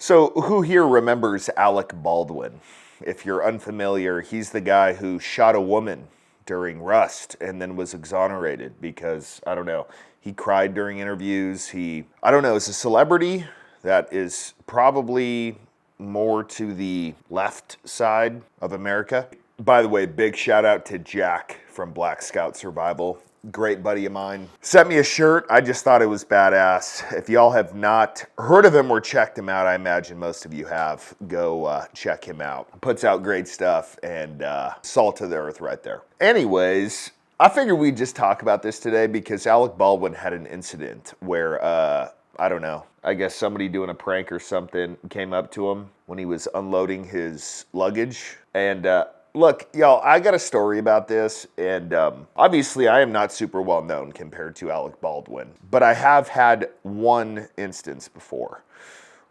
So who here remembers Alec Baldwin? If you're unfamiliar, he's the guy who shot a woman during Rust and then was exonerated because, I don't know, he cried during interviews. I don't know, is a celebrity that is probably more to the left side of America. By the way, big shout out to Jack from Black Scout Survival. Great buddy of mine. Sent me a shirt. I just thought it was badass. If y'all have not heard of him or checked him out, I imagine most of you have. Go check him out. Puts out great stuff and salt to the earth right there. Anyways, I figured we'd just talk about this today because Alec Baldwin had an incident where, I don't know, I guess somebody doing a prank or something came up to him when he was unloading his luggage. And look, y'all, I got a story about this, and obviously I am not super well known compared to Alec Baldwin, but I have had one instance before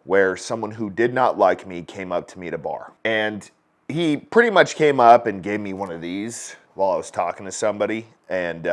where someone who did not like me came up to me at a bar. And he pretty much came up and gave me one of these while I was talking to somebody, and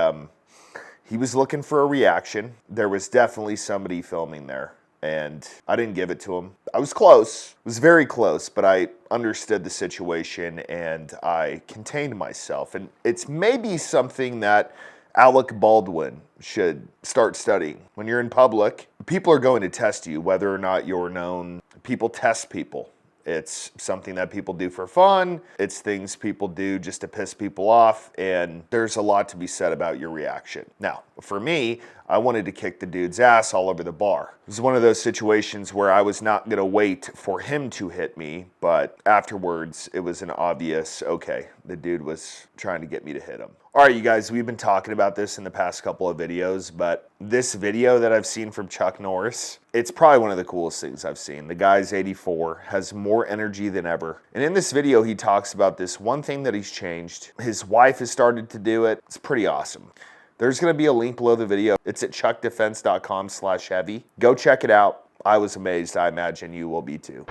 he was looking for a reaction. There was definitely somebody filming there, and I didn't give it to him. I was close. It was very close, but I understood the situation and I contained myself. And it's maybe something that Alec Baldwin should start studying. When you're in public, people are going to test you, whether or not you're known. People test people. It's something that people do for fun. It's things people do just to piss people off. And there's a lot to be said about your reaction. Now, for me, I wanted to kick the dude's ass all over the bar. It was one of those situations where I was not going to wait for him to hit me, but afterwards it was an obvious, okay, the dude was trying to get me to hit him. All right, you guys, we've been talking about this in the past couple of videos, but this video that I've seen from Chuck Norris, it's probably one of the coolest things I've seen. The guy's 84, has more energy than ever. And in this video, he talks about this one thing that he's changed. His wife has started to do it. It's pretty awesome. There's going to be a link below the video. It's at chuckdefense.com/heavy. Go check it out. I was amazed. I imagine you will be too.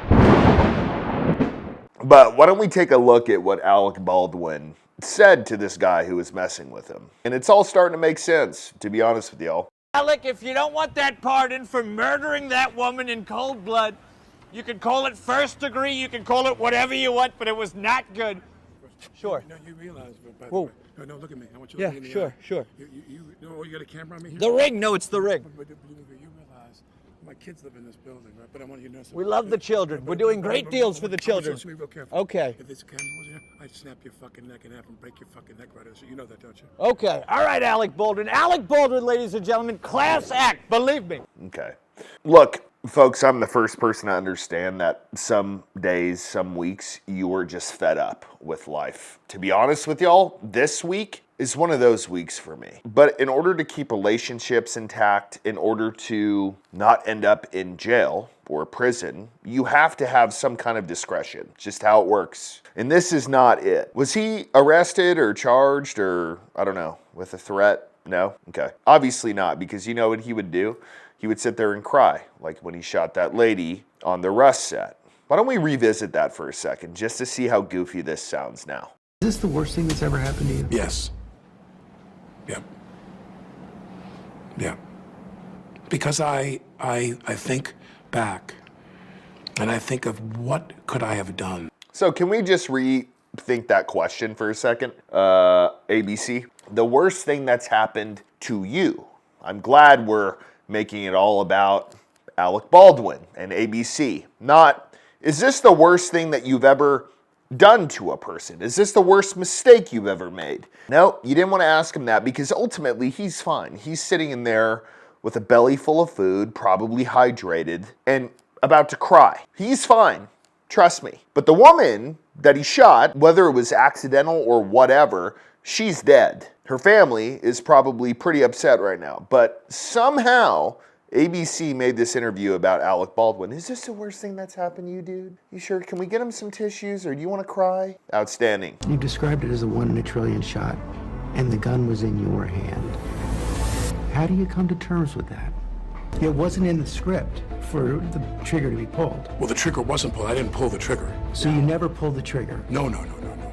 But why don't we take a look at what Alec Baldwin said to this guy who was messing with him. And it's all starting to make sense, to be honest with y'all. Alec, if you don't want that pardon for murdering that woman in cold blood, you can call it first degree, you can call it whatever you want, but it was not good. Sure. No, you realize, by the way. No, look at me. I want you to look at me. Sure. You got a camera on me here? The ring? No, it's the ring. But you realize my kids live in this building, right? But I want you to know something. We love the children. We're doing great deals for the children. Listen to me real careful. Okay. If this camera was here, I'd snap your fucking neck in half and break your fucking neck right out. So you know that, don't you? Okay. All right, Alec Baldwin. Alec Baldwin, ladies and gentlemen, class act. Believe me. Okay. Look, folks, I'm the first person to understand that some days, some weeks, you are just fed up with life. To be honest with y'all, this week is one of those weeks for me. But in order to keep relationships intact, in order to not end up in jail or prison, you have to have some kind of discretion. It's just how it works. And this is not it. Was he arrested or charged or, I don't know, with a threat? No? Okay. Obviously not, because you know what he would do? He would sit there and cry, like when he shot that lady on the Rust set. Why don't we revisit that for a second, just to see how goofy this sounds now? Is this the worst thing that's ever happened to you? Yes. Yep. Yeah. Because I think back and I think of what could I have done. So can we just rethink that question for a second? ABC, the worst thing that's happened to you. I'm glad we're making it all about Alec Baldwin and ABC. Not, is this the worst thing that you've ever done to a person? Is this the worst mistake you've ever made? No, you didn't want to ask him that because ultimately he's fine. He's sitting in there with a belly full of food, probably hydrated, and about to cry. He's fine, trust me. But the woman that he shot, whether it was accidental or whatever, she's dead. Her family is probably pretty upset right now. But somehow, ABC made this interview about Alec Baldwin. Is this the worst thing that's happened to you, dude? You sure? Can we get him some tissues or do you want to cry? Outstanding. You described it as a 1 in a trillion shot, and the gun was in your hand. How do you come to terms with that? It wasn't in the script for the trigger to be pulled. Well, the trigger wasn't pulled. I didn't pull the trigger. So you never pulled the trigger? No.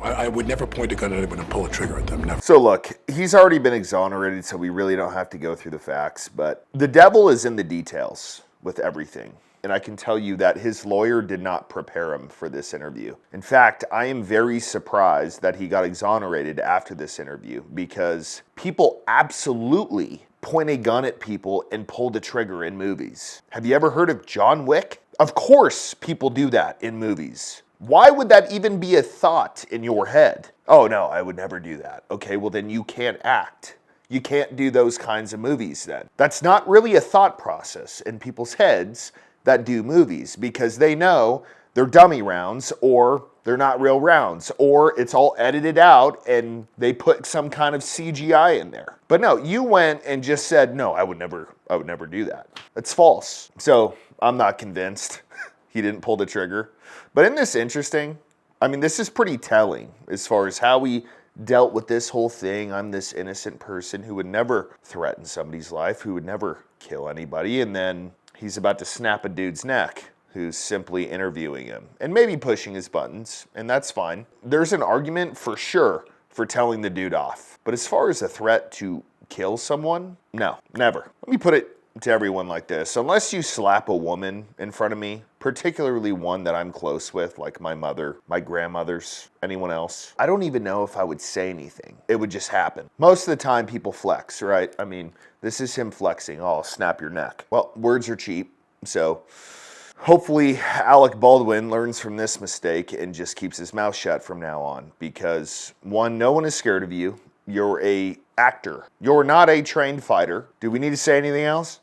I would never point a gun at anyone and pull a trigger at them, never. So look, he's already been exonerated, so we really don't have to go through the facts, but the devil is in the details with everything. And I can tell you that his lawyer did not prepare him for this interview. In fact, I am very surprised that he got exonerated after this interview, because people absolutely point a gun at people and pull the trigger in movies. Have you ever heard of John Wick? Of course people do that in movies. Why would that even be a thought in your head? Oh no, I would never do that. Okay, well then you can't act. You can't do those kinds of movies then. That's not really a thought process in people's heads that do movies, because they know they're dummy rounds, or they're not real rounds, or it's all edited out and they put some kind of CGI in there. But no, you went and just said, no, I would never do that. That's false. So I'm not convinced he didn't pull the trigger. But isn't this interesting? I mean, this is pretty telling as far as how we dealt with this whole thing. I'm this innocent person who would never threaten somebody's life, who would never kill anybody, and then he's about to snap a dude's neck who's simply interviewing him and maybe pushing his buttons, and that's fine. There's an argument for sure for telling the dude off. But as far as a threat to kill someone, no, never. Let me put it to everyone like this. Unless you slap a woman in front of me, particularly one that I'm close with, like my mother, my grandmothers, anyone else, I don't even know if I would say anything. It would just happen. Most of the time people flex, right? I mean, this is him flexing. Oh, I'll snap your neck. Well, words are cheap, so hopefully Alec Baldwin learns from this mistake and just keeps his mouth shut from now on, because one, no one is scared of you. You're a actor. You're not a trained fighter. Do we need to say anything else?